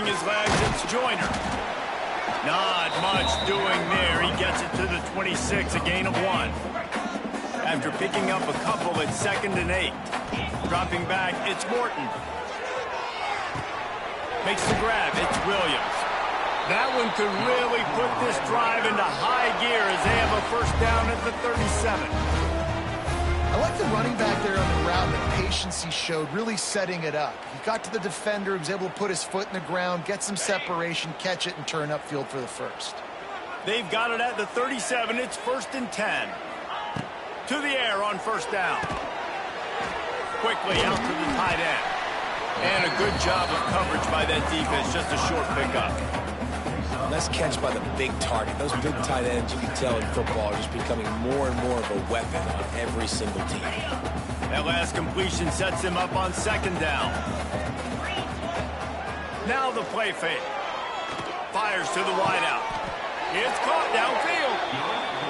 using his legs, it's Joyner. Not much doing there. He gets it to the 26, a gain of 1. After picking up a couple, it's 2nd and 8. Dropping back, it's Morton. Makes the grab, it's Williams. That one could really put this drive into high gear as they have a first down at the 37. I like the running back there on the route and the patience he showed, really setting it up. He got to the defender, he was able to put his foot in the ground, get some separation, catch it, and turn upfield for the first. They've got it at the 37. It's 1st and 10. To the air on first down. Quickly out to the tight end. And a good job of coverage by that defense, just a short pickup. Nice catch by the big target. Those big tight ends, you can tell in football, are just becoming more and more of a weapon on every single team. That last completion sets him up on 2nd down. Now the play fake. Fires to the wideout. It's caught downfield.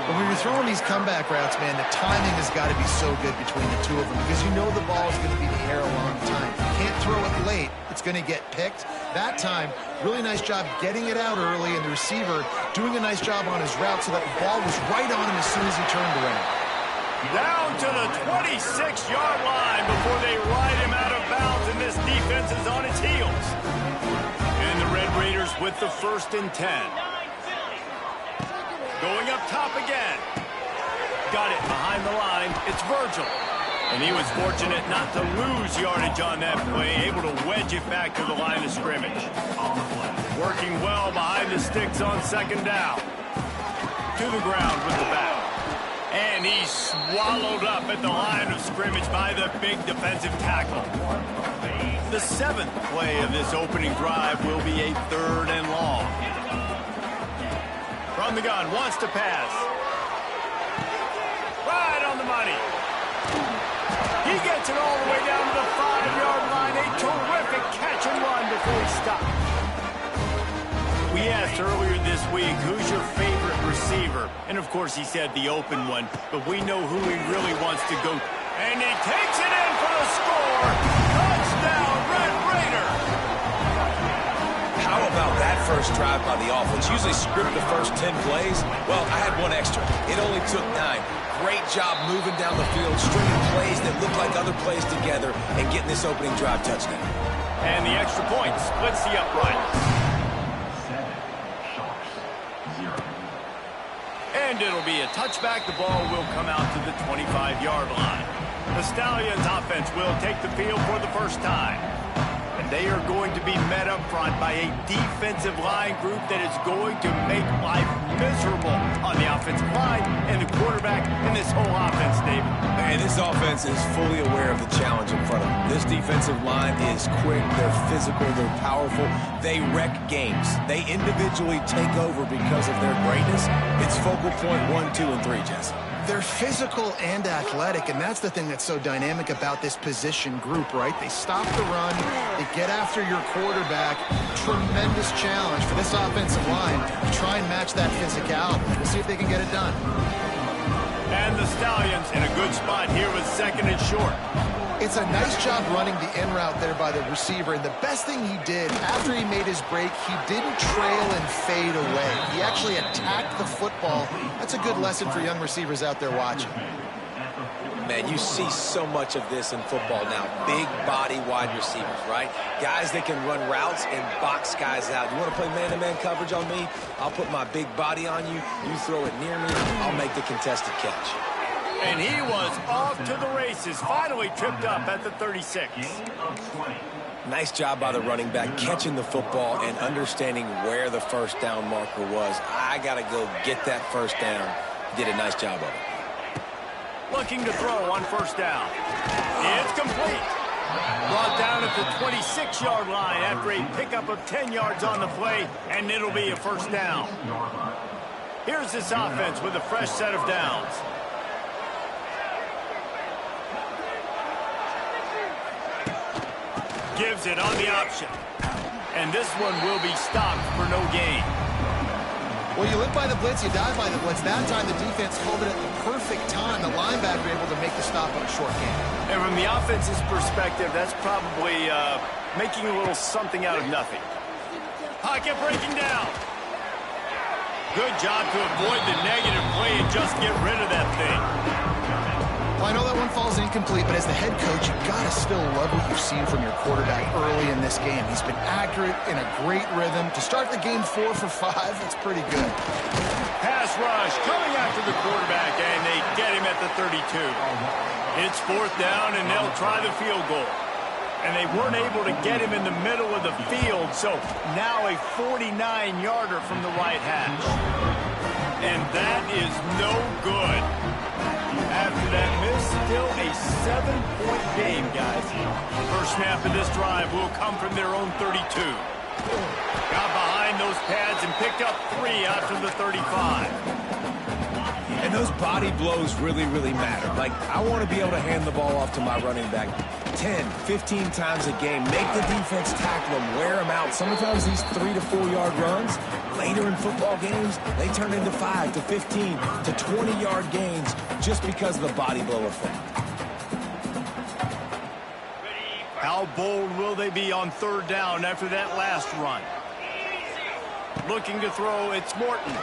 But when you're throwing these comeback routes, man, the timing has got to be so good between the two of them because you know the ball is going to be in the air a long time. You can't throw it late. It's going to get picked. That time, really nice job getting it out early, and the receiver doing a nice job on his route so that the ball was right on him as soon as he turned around. Down to the 26-yard line before they ride him out of bounds, and this defense is on its heels. And the Red Raiders with the 1st and 10. Going up top again. Got it behind the line. It's Virgil. And he was fortunate not to lose yardage on that play, able to wedge it back to the line of scrimmage. Working well behind the sticks on 2nd down. To the ground with the back. And he's swallowed up at the line of scrimmage by the big defensive tackle. The 7th play of this opening drive will be a 3rd and long. From the gun, wants to pass. Right on the money. He gets it all the way down to the 5-yard line. A terrific catch and run before he stopped. We asked earlier this week, who's your favorite receiver? And, of course, he said the open one, but we know who he really wants to go. And he takes it in for the score. Touchdown, Red Raider. How about that first drive by the offense? Usually script the first 10 plays. Well, I had one extra. It only took 9. Great job moving down the field, stringing plays that look like other plays together, and getting this opening drive touchdown. And the extra point splits the uprights. And it'll be a touchback. The ball will come out to the 25-yard line. The Stallions offense will take the field for the first time. And they are going to be met up front by a defensive line group that is going to make life miserable on the offensive line and the quarterback and this whole offense, David. And this offense is fully aware of the challenge in front of them. This defensive line is quick, they're physical, they're powerful. They wreck games. They individually take over because of their greatness. It's focal point 1, 2, and 3, Jesse. They're physical and athletic, and that's the thing that's so dynamic about this position group, right? They stop the run, they get after your quarterback. Tremendous challenge for this offensive line to try and match that physicality. We'll see if they can get it done. And the Stallions in a good spot here with 2nd and short. It's a nice job running the in route there by the receiver, and the best thing he did after he made his break, he didn't trail and fade away. He actually attacked the football. That's a good lesson for young receivers out there watching. Man, you see so much of this in football now. Big body wide receivers, right? Guys that can run routes and box guys out. You want to play man-to-man coverage on me? I'll put my big body on you. You throw it near me, I'll make the contested catch. And he was off to the races, finally tripped up at the 36. Nice job by the running back, catching the football and understanding where the first down marker was. I got to go get that first down. Did a nice job of it. Looking to throw on first down. It's complete. Brought down at the 26-yard line after a pickup of 10 yards on the play, and it'll be a first down. Here's this offense with a fresh set of downs. Gives it on the option. And this one will be stopped for no gain. Well, you live by the blitz, you die by the blitz. That time the defense called it at the perfect time. The linebacker able to make the stop on a short game. And from the offense's perspective, that's probably making a little something out of nothing. Pocket breaking down. Good job to avoid the negative play and just get rid of that thing. Well, I know that one falls incomplete, but as the head coach, you've got to still love what you've seen from your quarterback early in this game. He's been accurate, in a great rhythm. To start the game 4 for 5, that's pretty good. Pass rush coming after the quarterback, and they get him at the 32. It's 4th down, and they'll try the field goal. And they weren't able to get him in the middle of the field, so now a 49-yarder from the right hash. And that is no good. After that miss, still a 7-point game, guys. First snap of this drive will come from their own 32. Got behind those pads and picked up 3 after the 35. And those body blows really, really matter. Like, I want to be able to hand the ball off to my running back 10, 15 times a game. Make the defense tackle them, wear them out. Sometimes these 3 to 4 yard runs, later in football games, they turn into 5 to 15 to 20 yard gains just because of the body blow effect. How bold will they be on 3rd down after that last run? Looking to throw, it's Morton.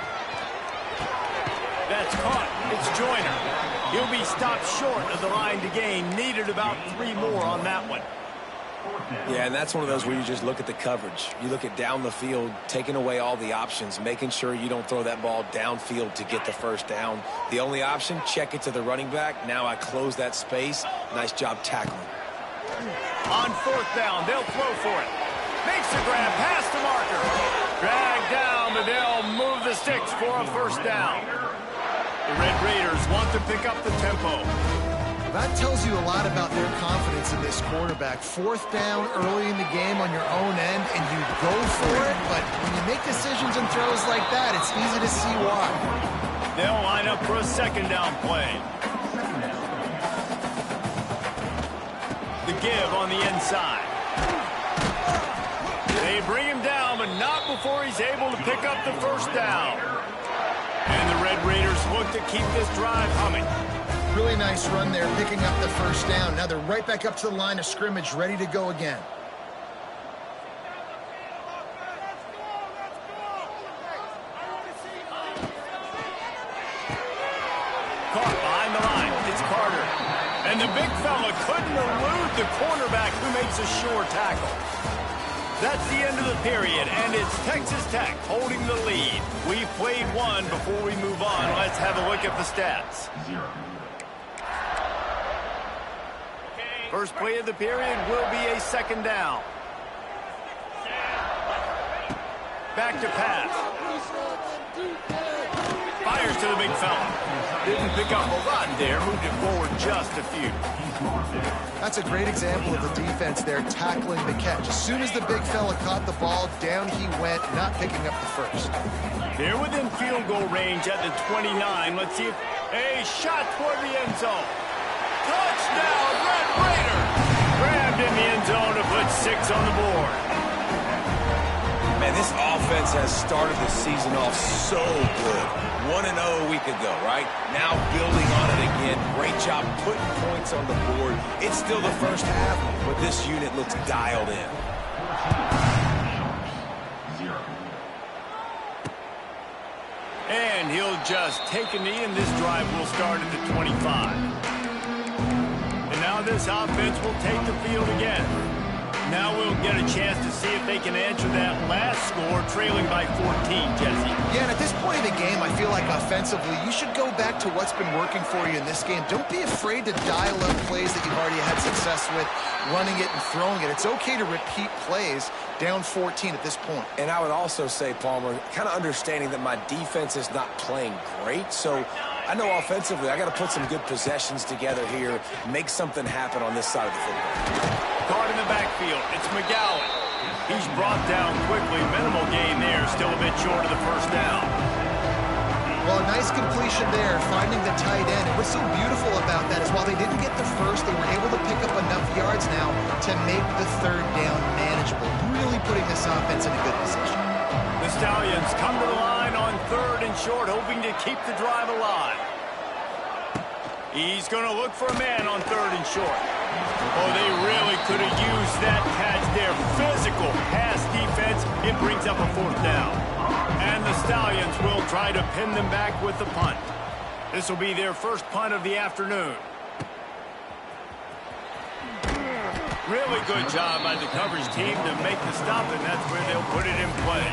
That's caught. It's Joyner. He'll be stopped short of the line to gain. Needed about 3 more on that one. Yeah, and that's one of those where you just look at the coverage. You look at down the field, taking away all the options, making sure you don't throw that ball downfield to get the 1st down. The only option, check it to the running back. Now I close that space. Nice job tackling. On 4th down, they'll throw for it. Makes the grab, past the marker. Dragged down, but they'll move the sticks for a 1st down. The Red Raiders want to pick up the tempo. That tells you a lot about their confidence in this quarterback. 4th down early in the game on your own end, and you go for it, but when you make decisions and throws like that, it's easy to see why. They'll line up for a 2nd down play. The give on the inside. They bring him down, but not before he's able to pick up the 1st down. And the Red Raiders look to keep this drive humming. Really nice run there, picking up the 1st down. Now they're right back up to the line of scrimmage, ready to go again. Caught behind the line. It's Carter. And the big fella couldn't elude the cornerback who makes a sure tackle. That's the end of the period, and it's Texas Tech holding the lead. We've played one. Before we move on, let's have a look at the stats. First play of the period will be a 2nd down. Back to pass. Fires to the big fella. Didn't pick up a lot there. Moved it forward just a few. That's a great example of the defense there tackling the catch. As soon as the big fella caught the ball, down he went, not picking up the 1st. They're within field goal range at the 29. Let's see if a shot toward the end zone. Touchdown, Red Raiders! Grabbed in the end zone to put 6 on the board. Man, this offense has started the season off so good. 1-0 a week ago, right? Now building on it again. Great job putting points on the board. It's still the 1st half, but this unit looks dialed in. And he'll just take a knee, and this drive will start at the 25. And now this offense will take the field again. Now we'll get a chance to see if they can answer that last score, trailing by 14, Jesse. Yeah, and at this point in the game, I feel like offensively, you should go back to what's been working for you in this game. Don't be afraid to dial up plays that you've already had success with, running it and throwing it. It's okay to repeat plays down 14 at this point. And I would also say, Palmer, kind of understanding that my defense is not playing great, so I know offensively I got to put some good possessions together here, make something happen on this side of the football. Caught in the backfield. It's McGowan. He's brought down quickly. Minimal gain there. Still a bit short of the 1st down. Well, a nice completion there, finding the tight end. And what's so beautiful about that is while they didn't get the 1st, they were able to pick up enough yards now to make the 3rd down manageable. Really putting this offense in a good position. The Stallions come to the line on 3rd and short, hoping to keep the drive alive. He's going to look for a man on 3rd and short. Oh, they really could have used that catch there. Physical pass defense defense, it brings up a 4th down. And the Stallions will try to pin them back with the punt. This will be their first punt of the afternoon. Really good job by the coverage team to make the stop, and that's where they'll put it in play.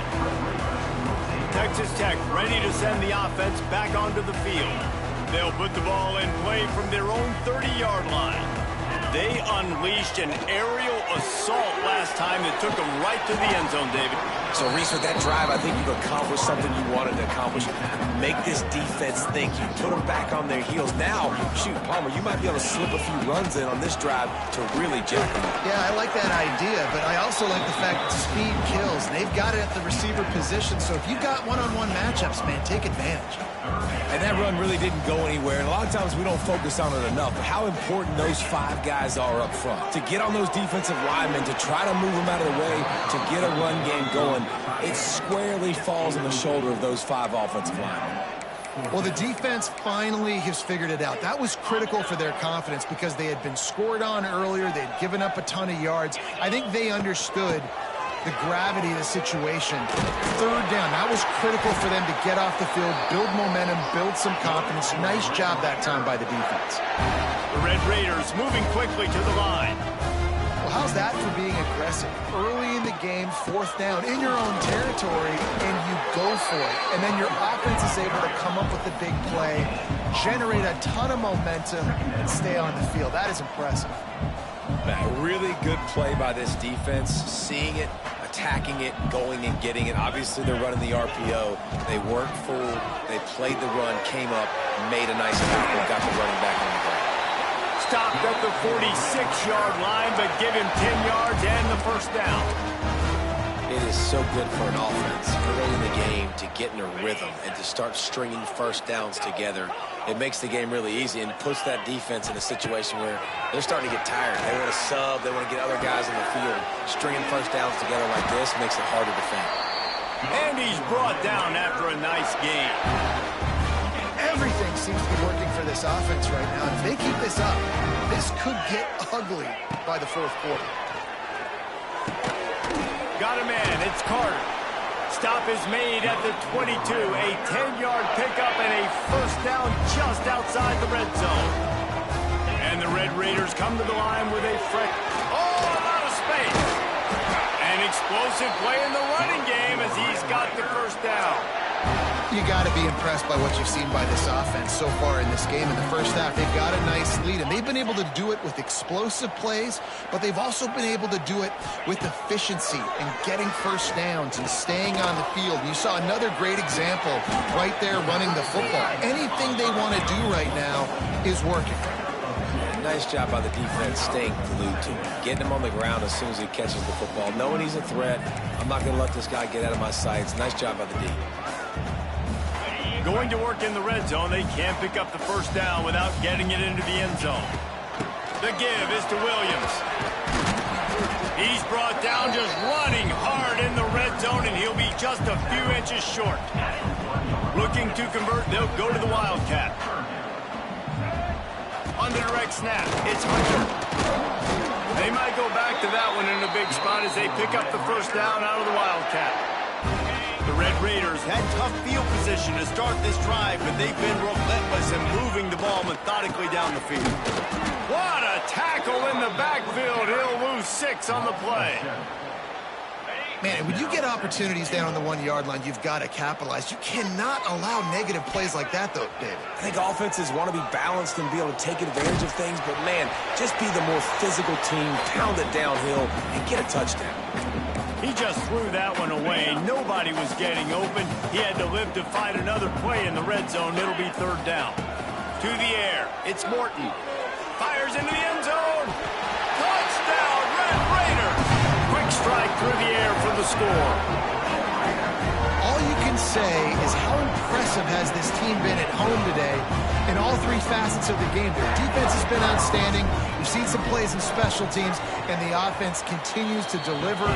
Texas Tech ready to send the offense back onto the field. They'll put the ball in play from their own 30-yard line. They unleashed an aerial assault last time that took them right to the end zone, David. So, Reese, with that drive, I think you've accomplished something you wanted to accomplish. Make this defense think. You put them back on their heels. Now, shoot, Palmer, you might be able to slip a few runs in on this drive to really jack them up. Yeah, I like that idea, but I also like the fact that speed kills. They've got it at the receiver position, so if you've got one-on-one matchups, man, take advantage. And that run really didn't go anywhere. And a lot of times we don't focus on it enough. But how important those 5 guys are up front. To get on those defensive linemen, to try to move them out of the way, to get a run game going, it squarely falls on the shoulder of those 5 offensive linemen. Well, the defense finally has figured it out. That was critical for their confidence because they had been scored on earlier. They had given up a ton of yards. I think they understood the gravity of the situation. 3rd down, that was critical for them to get off the field, build momentum, build some confidence. Nice job that time by the defense. The Red Raiders moving quickly to the line. Well, how's that for being aggressive? Early in the game, 4th down, in your own territory, and you go for it. And then your offense is able to come up with the big play, generate a ton of momentum, and stay on the field. That is impressive. Man, really good play by this defense, seeing it, attacking it, going and getting it. Obviously, they're running the RPO. They weren't full. They played the run, came up, made a nice tackle, got the running back on the ground. Stopped at the 46-yard line, but give him 10 yards and the 1st down. It is so good for an offense early in the game to get in a rhythm and to start stringing 1st downs together. It makes the game really easy and puts that defense in a situation where they're starting to get tired. They want to sub. They want to get other guys on the field. Stringing 1st downs together like this makes it hard to defend. And he's brought down after a nice game. Everything seems to be working for this offense right now. If they keep this up, this could get ugly by the 4th quarter. Got a man. It's Carter. Stop is made at the 22. A 10-yard pickup and a 1st down just outside the red zone. And the Red Raiders come to the line with a a lot of space. An explosive play in the running game as he's got the 1st down. You got to be impressed by what you've seen by this offense so far in this game. In the 1st half, they've got a nice lead, and they've been able to do it with explosive plays, but they've also been able to do it with efficiency and getting 1st downs and staying on the field. You saw another great example right there running the football. Anything they want to do right now is working. Nice job by the defense staying glued to him, getting him on the ground as soon as he catches the football, knowing he's a threat. I'm not going to let this guy get out of my sights. Nice job by the D. Going to work in the red zone. They can't pick up the 1st down without getting it into the end zone. The give is to Williams. He's brought down just running hard in the red zone, and he'll be just a few inches short. Looking to convert, they'll go to the Wildcat. On the direct snap, it's Hunter. They might go back to that one in a big spot as they pick up the 1st down out of the Wildcat. The Red Raiders had tough field position to start this drive, but they've been relentless in moving the ball methodically down the field. What a tackle in the backfield. He'll lose 6 on the play. Man, when you get opportunities down on the 1-yard line, you've got to capitalize. You cannot allow negative plays like that, though, David. I think offenses want to be balanced and be able to take advantage of things, but, man, just be the more physical team, pound it downhill, and get a touchdown. He just threw that one away. Nobody was getting open. He had to live to fight another play in the red zone. It'll be 3rd down. To the air. It's Morton. Fires into the end zone. Touchdown, Red Raiders. Quick strike through the air for the score. All you can say is how impressive has this team been at home today in all 3 facets of the game. Their defense has been outstanding. We've seen some plays in special teams, and the offense continues to deliver,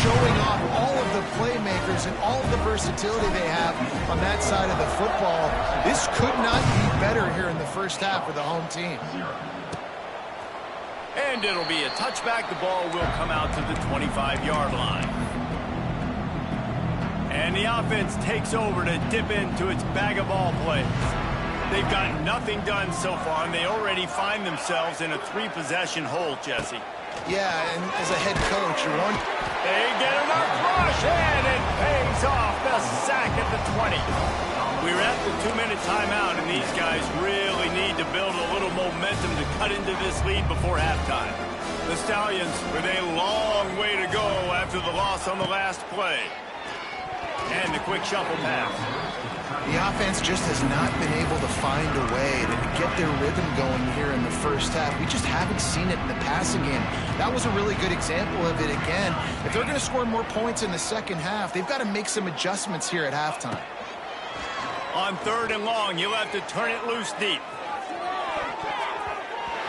showing off all of the playmakers and all of the versatility they have on that side of the football. This could not be better here in the 1st half for the home team. And it'll be a touchback. The ball will come out to the 25-yard line. And the offense takes over to dip into its bag of ball plays. They've got nothing done so far, and they already find themselves in a 3-possession hole, Jesse. Yeah, and as a head coach, you're one. They get enough rush, and it pays off the sack at the 20. We're at the 2-minute timeout, and these guys really need to build a little momentum to cut into this lead before halftime. The Stallions with a long way to go after the loss on the last play. And the quick shuffle pass. The offense just has not been able to find a way to get their rhythm going here in the first half. We just haven't seen it in the passing game. That was a really good example of it again. If they're going to score more points in the second half, they've got to make some adjustments here at halftime. On 3rd and long, you'll have to turn it loose deep.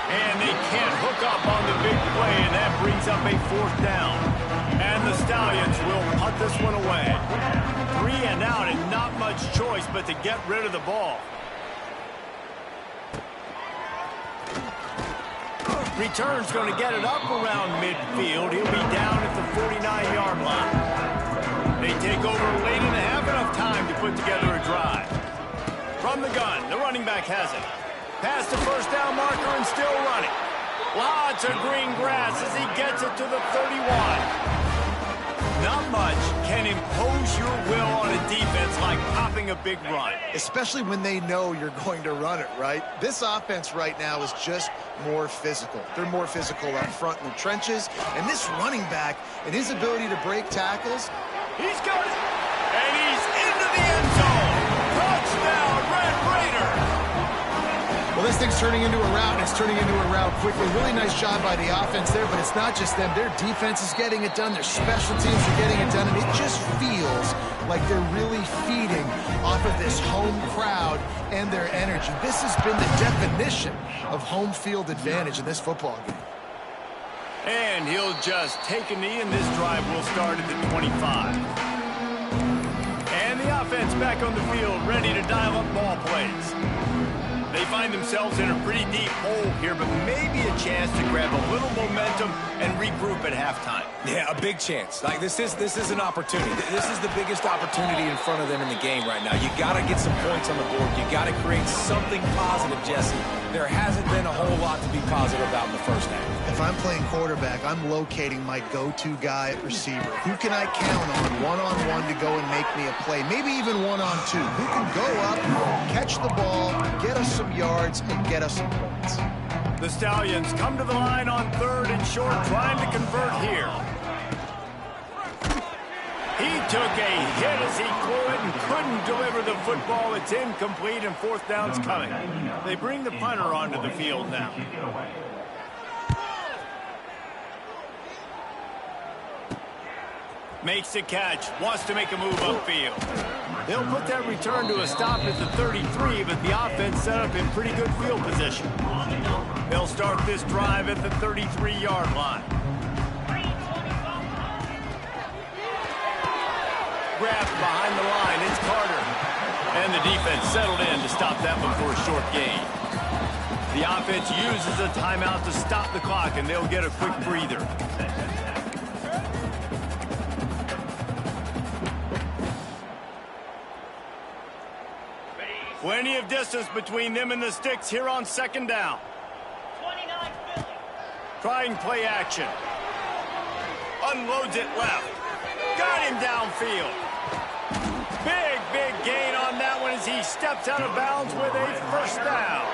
And they can't hook up on the big play, and that brings up a 4th down. And the Stallions will punt this one away. 3 and out, and not much choice but to get rid of the ball. Return's going to get it up around midfield. He'll be down at the 49-yard line. They take over late in the half, enough time to put together a drive. From the gun, the running back has it. Past the first down marker and still running. Lots of green grass as he gets it to the 31. Not much can impose your will on a defense like popping a big run. Especially when they know you're going to run it, right? This offense right now is just more physical. They're more physical up front in the trenches. And this running back and his ability to break tackles. He's got it. And he's into the end zone. Touchdown, Red Raider. Well, this thing's turning into a route, and it's turning into a route quickly. Really nice job by the offense there, but it's not just them. Their defense is getting it done. Their special teams are getting it done, and it just feels like they're really feeding off of this home crowd and their energy. This has been the definition of home field advantage in this football game. And he'll just take a knee, and this drive will start at the 25. And the offense back on the field, ready to dial up ball plays. They find themselves in a pretty deep hole here, but maybe a chance to grab a little momentum and regroup at halftime. Yeah, a big chance. Like this is an opportunity. This is the biggest opportunity in front of them in the game right now. You got to get some points on the board. You got to create something positive, Jesse. There hasn't been a whole lot to be positive about in the first half. If I'm playing quarterback, I'm locating my go-to guy at receiver. Who can I count on one-on-one to go and make me a play? Maybe even one-on-two. Who can go up, catch the ball, get us some yards, and get us some points. The Stallions come to the line on 3rd and short, trying to convert here. He took a hit as he could and couldn't deliver the football. It's incomplete, and 4th down's coming. They bring the punter onto the field now. Makes the catch, wants to make a move upfield. They'll put that return to a stop at the 33, but the offense set up in pretty good field position. They'll start this drive at the 33-yard line. Grabbed behind the line, it's Carter. And the defense settled in to stop that one for a short gain. The offense uses a timeout to stop the clock, and they'll get a quick breather. Plenty of distance between them and the sticks here on 2nd down. Trying play action. Unloads it left. Got him downfield. Big gain on that one as he steps out of bounds with a 1st down.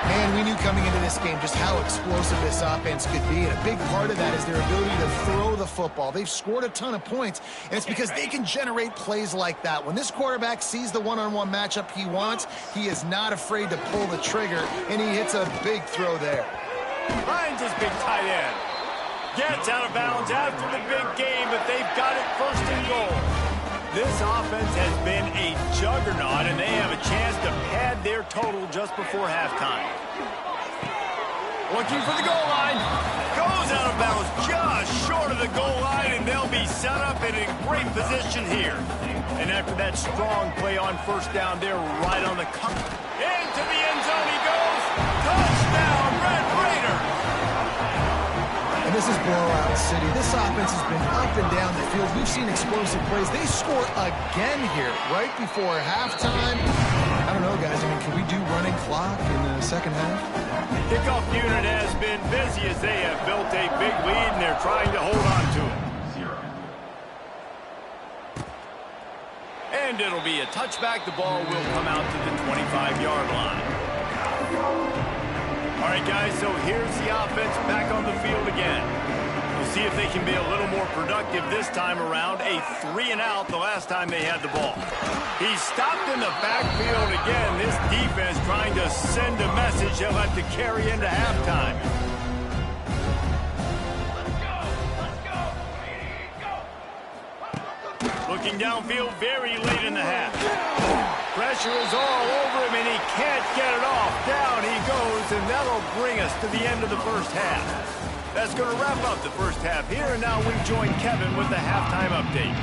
Man, we knew coming into this game just how explosive this offense could be, and a big part of that is their ability to throw the football. They've scored a ton of points, and it's because they can generate plays like that. When this quarterback sees the one-on-one matchup he wants, he is not afraid to pull the trigger, and he hits a big throw there. Finds his big tight end. Gets out of bounds after the big game, but they've got it 1st and goal. This offense has been a juggernaut, and they have a chance to pad their total just before halftime. Looking for the goal line. Goes out of bounds just short of the goal line, and they'll be set up in a great position here. And after that strong play on 1st down, they're right on the come. Into the end zone he goes. Touchdown, Red Raider. And this is blowout city. This offense has been up and down the field. We've seen explosive plays. They score again here right before halftime. I don't know, guys. I mean, can we do running clock in the second half? Kickoff unit has been busy as they have built a big lead, and they're trying to hold on to it. And it'll be a touchback. The ball will come out to the 25-yard line. All right, guys, so here's the offense back on the field again. We'll see if they can be a little more productive this time around. A 3-and-out the last time they had the ball. He's stopped in the backfield again. This defense trying to send a message they'll have to carry into halftime. Looking downfield very late in the half. Pressure is all over him, and he can't get it off. Down he goes, and that'll bring us to the end of the first half. That's going to wrap up the first half here, and now we join Kevin with the halftime update.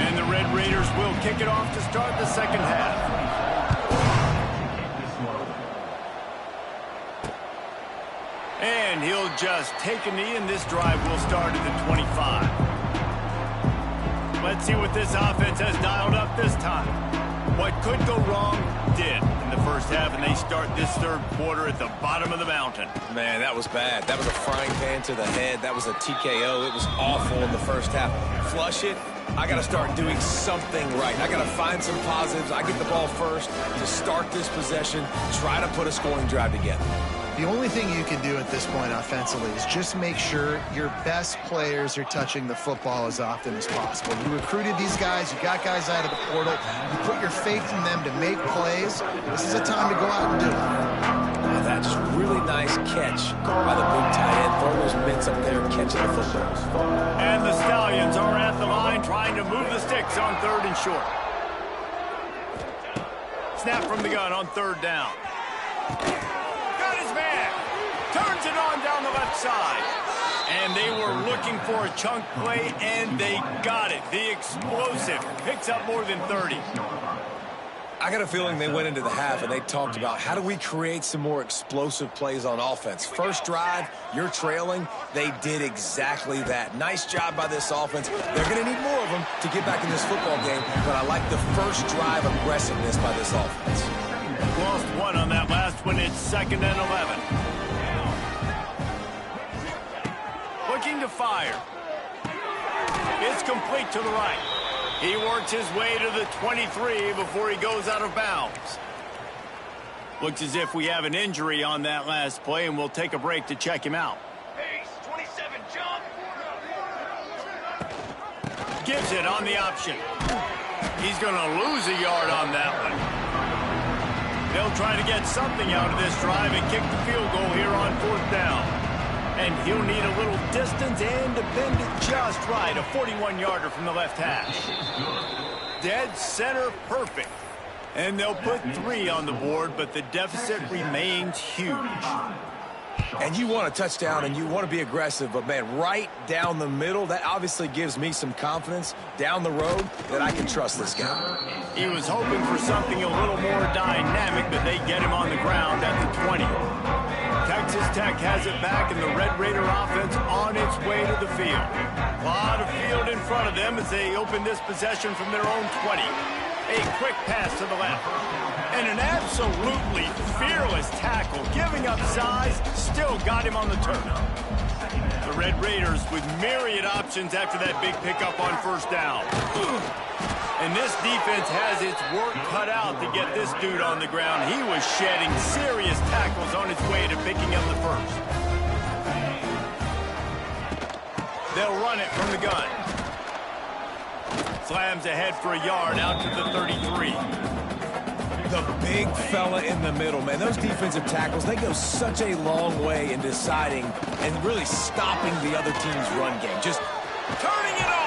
And the Red Raiders will kick it off to start the second half. And he'll just take a knee, and this drive will start at the 25. Let's see what this offense has dialed up this time. What could go wrong did in the first half, and they start this third quarter at the bottom of the mountain. Man, that was bad. That was a frying pan to the head. That was a TKO. It was awful in the first half. Flush it. I got to start doing something right. I got to find some positives. I get the ball first to start this possession, try to put a scoring drive together. The only thing you can do at this point offensively is just make sure your best players are touching the football as often as possible. You recruited these guys. You got guys out of the portal. You put your faith in them to make plays. This is a time to go out and do it. Now that's just really nice catch by the big tight end. Throw those mitts up there and catching the footballs. And the Stallions are at the line trying to move the sticks on 3rd and short. Snap from the gun on 3rd down. Turns it on down the left side. And they were looking for a chunk play, and they got it. The explosive picks up more than 30. I got a feeling they went into the half and they talked about how do we create some more explosive plays on offense. First drive, you're trailing. They did exactly that. Nice job by this offense. They're going to need more of them to get back in this football game, but I like the first drive aggressiveness by this offense. Lost one on that last one. It's 2nd and 11. Looking to fire. It's complete to the right. He works his way to the 23 before he goes out of bounds. Looks as if we have an injury on that last play, and we'll take a break to check him out. Pace, 27, jump. Gives it on the option. He's going to lose a yard on that one. They'll try to get something out of this drive and kick the field goal here on 4th down. And he'll need a little distance and to bend it just right. A 41-yarder from the left hash. Dead center perfect. And they'll put 3 on the board, but the deficit remains huge. And you want a touchdown and you want to be aggressive, but man, right down the middle, that obviously gives me some confidence down the road that I can trust this guy. He was hoping for something a little more dynamic, but they get him on the ground at the 20. Texas Tech has it back, and the Red Raider offense on its way to the field. A lot of field in front of them as they open this possession from their own 20. A quick pass to the left. And an absolutely fearless tackle, giving up size, still got him on the turf. The Red Raiders with myriad options after that big pickup on 1st down. And this defense has its work cut out to get this dude on the ground. He was shedding serious tackles on his way to picking up the first. They'll run it from the gun. Slams ahead for a yard out to the 33. The big fella in the middle, man. Those defensive tackles, they go such a long way in deciding and really stopping the other team's run game. Just turning it on.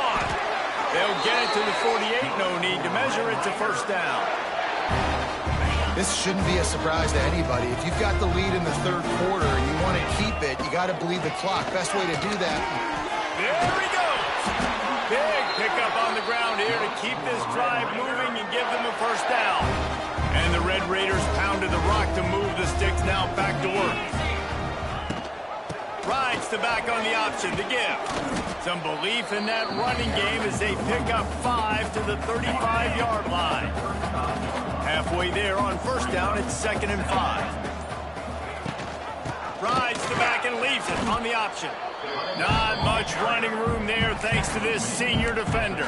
They'll get it to the 48. No need to measure. It's a 1st down. This shouldn't be a surprise to anybody. If you've got the lead in the 3rd quarter and you want to keep it, you got to bleed the clock. Best way to do that. There he goes. Big pickup on the ground here to keep this drive moving and give them a 1st down. And the Red Raiders pounded the rock to move the sticks. Now back to work. Rides the back on the option to give. Some belief in that running game as they pick up 5 to the 35-yard line. Halfway there on first down, it's 2nd and 5. Rides the back and leaves it on the option. Not much running room there thanks to this senior defender.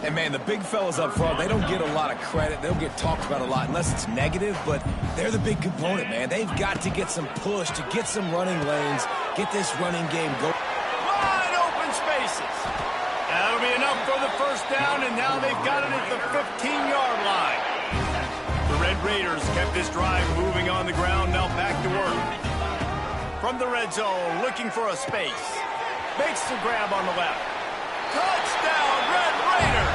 And, man, the big fellas up front, they don't get a lot of credit. They don't get talked about a lot unless it's negative, but they're the big component, man. They've got to get some push, to get some running lanes, get this running game going. Wide open spaces. That'll be enough for the first down, and now they've got it at the 15-yard line. The Red Raiders kept this drive moving on the ground, now back to work. From the red zone, looking for a space. Makes the grab on the left. Touchdown, Red Raiders!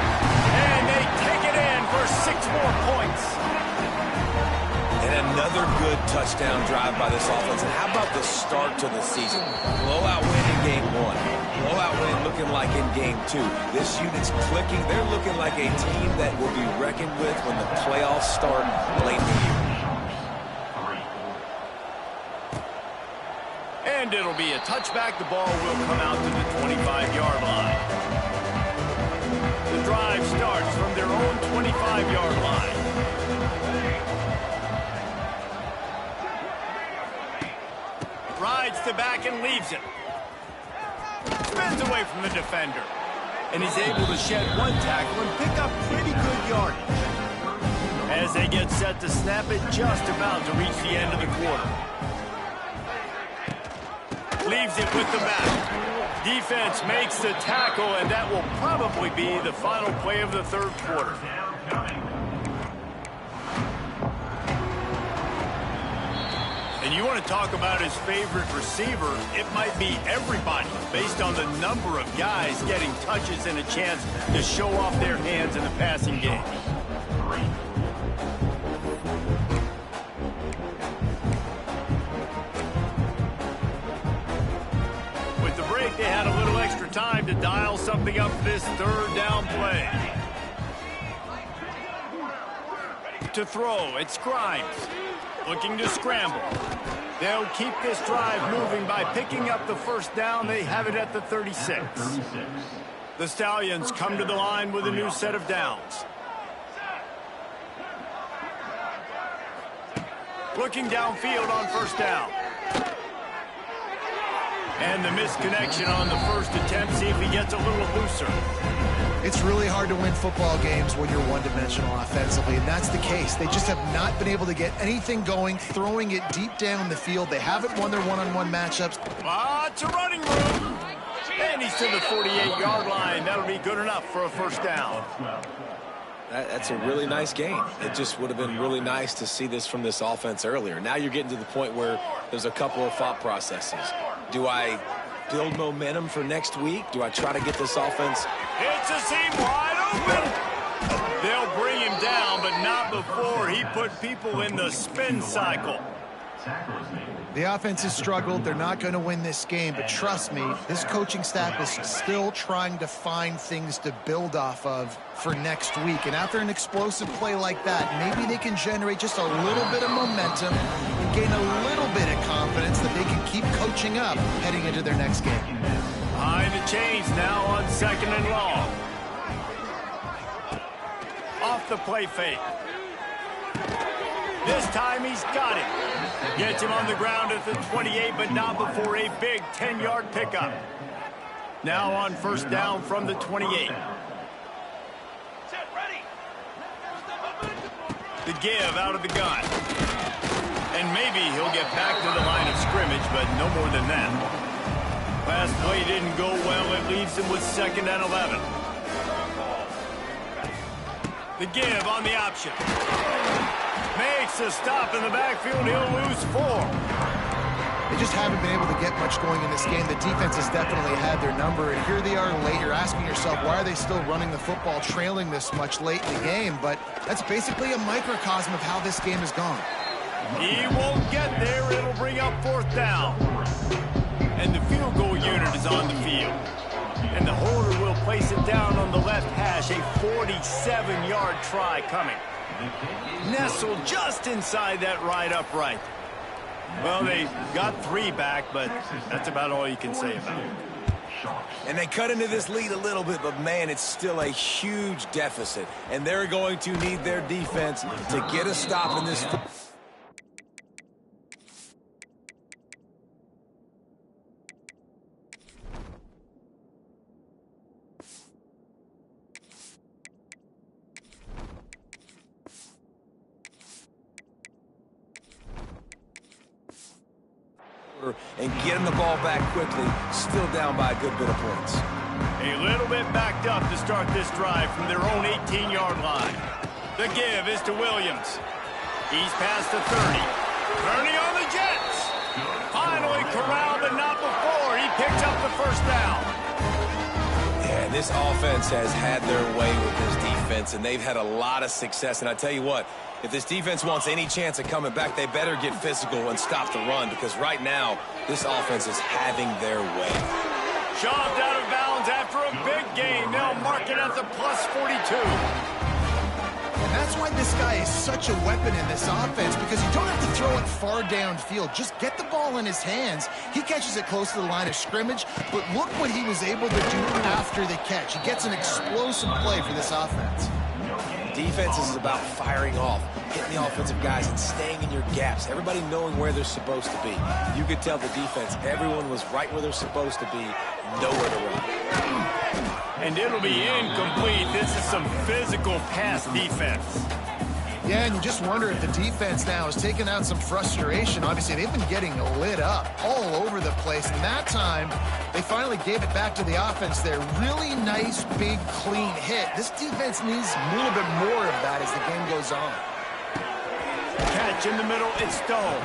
And they take it in for 6 more points. And another good touchdown drive by this offense. And how about the start to the season? Blowout win in game 1. Blowout win looking like in game 2. This unit's clicking. They're looking like a team that will be reckoned with when the playoffs start late in the year. And it'll be a touchback. The ball will come out to the 25-yard line. The drive starts from their own 25-yard line. Rides the back and leaves it. Spins away from the defender. And he's able to shed 1 tackle and pick up pretty good yardage. As they get set to snap it, just about to reach the end of the quarter. Leaves it with the back. Defense makes the tackle, and that will probably be the final play of the 3rd quarter. And you want to talk about his favorite receiver, it might be everybody, based on the number of guys getting touches and a chance to show off their hands in the passing game. They had a little extra time to dial something up for this 3rd down play. To throw, it's Grimes. Looking to scramble. They'll keep this drive moving by picking up the first down. They have it at the 36. The Stallions come to the line with a new set of downs. Looking downfield on first down. And the misconnection on the first attempt. See if he gets a little looser. It's really hard to win football games when you're one-dimensional offensively, and that's the case. They just have not been able to get anything going, throwing it deep down the field. They haven't won their one-on-one matchups. Lots of running room. And he's to the 48-yard line. That'll be good enough for a first down. That's a really nice game. It just would have been really nice to see this from this offense earlier. Now you're getting to the point where there's a couple of thought processes. Do I build momentum for next week? Do I try to get this offense? It's a seam wide open. They'll bring him down, but not before he put people in the spin cycle. The offense has struggled. They're not going to win this game, but trust me, this coaching staff is still trying to find things to build off of for next week. And after an explosive play like that, maybe they can generate just a little bit of momentum and gain a little bit of confidence that they can keep coaching up heading into their next game. Behind the chains now on 2nd and long. Off the play fake. This time he's got it. Gets him on the ground at the 28, but not before a big 10-yard pickup. Now on first down from the 28. The give out of the gun. And maybe he'll get back to the line of scrimmage, but no more than that. Last play didn't go well. It leaves him with 2nd and 11. The give on the option. Makes a stop in the backfield. He'll lose 4. They just haven't been able to get much going in this game. The defense has definitely had their number, and here they are late. You're asking yourself, why are they still running the football, trailing this much late in the game? But that's basically a microcosm of how this game has gone. He won't get there. It'll bring up 4th down. And the field goal unit is on the field. And the holder will place it down on the left hash. A 47-yard try coming. Nestled just inside that right upright. Well, they got 3 back, but that's about all you can say about it. And they cut into this lead a little bit, but, man, it's still a huge deficit. And they're going to need their defense to get a stop in this. And getting the ball back quickly, still down by a good bit of points. A little bit backed up to start this drive from their own 18-yard line. The give is to Williams. He's past the 30. Turning on the Jets. Finally corralled, but not before. He picks up the first down. Yeah, this offense has had their way with this defense, and they've had a lot of success. And I tell you what, if this defense wants any chance of coming back, they better get physical and stop the run, because right now, this offense is having their way. Shoved out of bounds after a big gain. They'll mark it at the plus 42. And that's why this guy is such a weapon in this offense, because you don't have to throw it far downfield. Just get the ball in his hands. He catches it close to the line of scrimmage, but look what he was able to do after the catch. He gets an explosive play for this offense. Defense is about firing off, hitting the offensive guys, and staying in your gaps. Everybody knowing where they're supposed to be. You could tell the defense, everyone was right where they're supposed to be, nowhere to run. And it'll be incomplete. This is some physical pass defense. Yeah, and you just wonder if the defense now is taking out some frustration. Obviously, they've been getting lit up all over the place. And that time, they finally gave it back to the offense there. Really nice, big, clean hit. This defense needs a little bit more of that as the game goes on. Catch in the middle, it's Stone.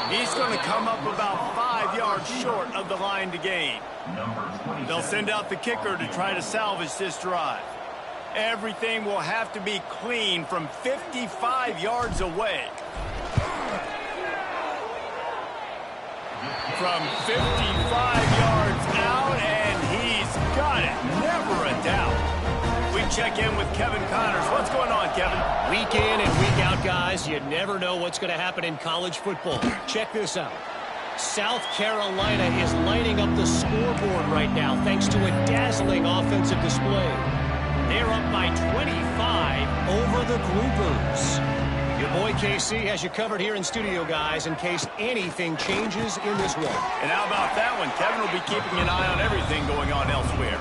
He's going to come up about 5 yards short of the line to gain. They'll send out the kicker to try to salvage this drive. Everything will have to be clean from 55 yards away. From 55 yards out, and he's got it. Never a doubt. We check in with Kevin Connors. What's going on, Kevin? Week in and week out, guys. You never know what's going to happen in college football. Check this out. South Carolina is lighting up the scoreboard right now thanks to a dazzling offensive display. They're up by 25 over the Groupers. Your boy KC has you covered here in studio, guys, in case anything changes in this one. And how about that one? Kevin will be keeping an eye on everything going on elsewhere.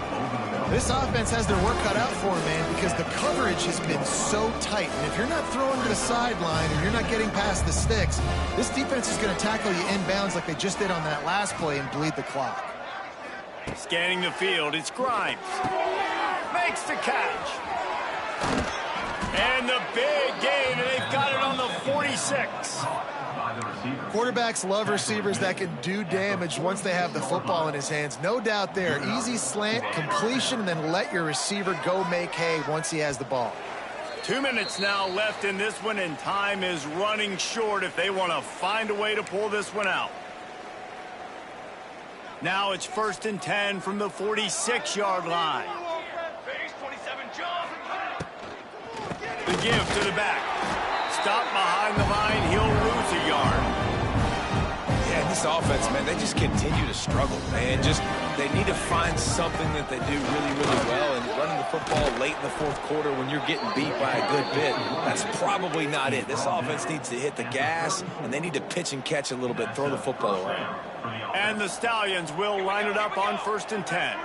This offense has their work cut out for them, man, because the coverage has been so tight. And if you're not throwing to the sideline or you're not getting past the sticks, this defense is going to tackle you inbounds like they just did on that last play and bleed the clock. Scanning the field, it's Grimes. Makes the catch. And the big gain, and they've got it on the 46. Quarterbacks love receivers that can do damage once they have the football in his hands. No doubt there. Easy slant, completion, and then let your receiver go make hay once he has the ball. 2 minutes now left in this one, and time is running short if they want to find a way to pull this one out. Now it's 1st and 10 from the 46-yard line. Base 27 jump. The give to the back. Stop behind the line. He'll lose a yard. Yeah, this offense, man, they just continue to struggle, man. They need to find something that they do really, really well. And running the football late in the 4th quarter when you're getting beat by a good bit, that's probably not it. This offense needs to hit the gas, and they need to pitch and catch a little bit, throw the football around. And the Stallions will line it up on 1st and 10.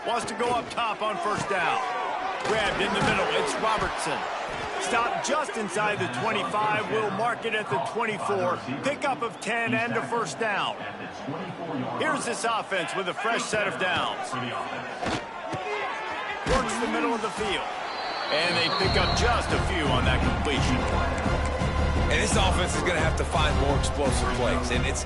Wants to go up top on 1st down. Grabbed in the middle, it's Robertson. Stopped just inside the 25, will mark it at the 24. Pickup of 10 and a 1st down. Here's this offense with a fresh set of downs. Works the middle of the field. And they pick up just a few on that completion. And this offense is going to have to find more explosive plays. And it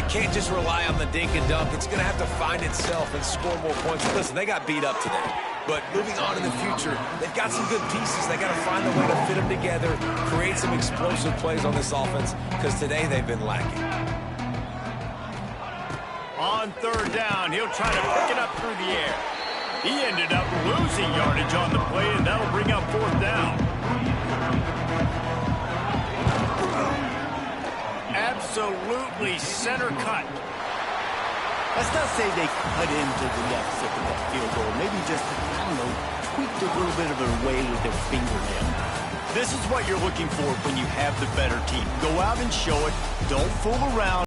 can't just rely on the dink and dunk. It's going to have to find itself and score more points. Listen, they got beat up today. But moving on in the future, they've got some good pieces. They got to find a way to fit them together, create some explosive plays on this offense, because today they've been lacking. On 3rd down, he'll try to pick it up through the air. He ended up losing yardage on the play, and that'll bring up 4th down. absolutely center cut. Let's not say they cut into the deficit with that field goal. Maybe just, I don't know, tweaked a little bit of their way with their fingernail. This is what you're looking for when you have the better team. Go out and show it. Don't fool around.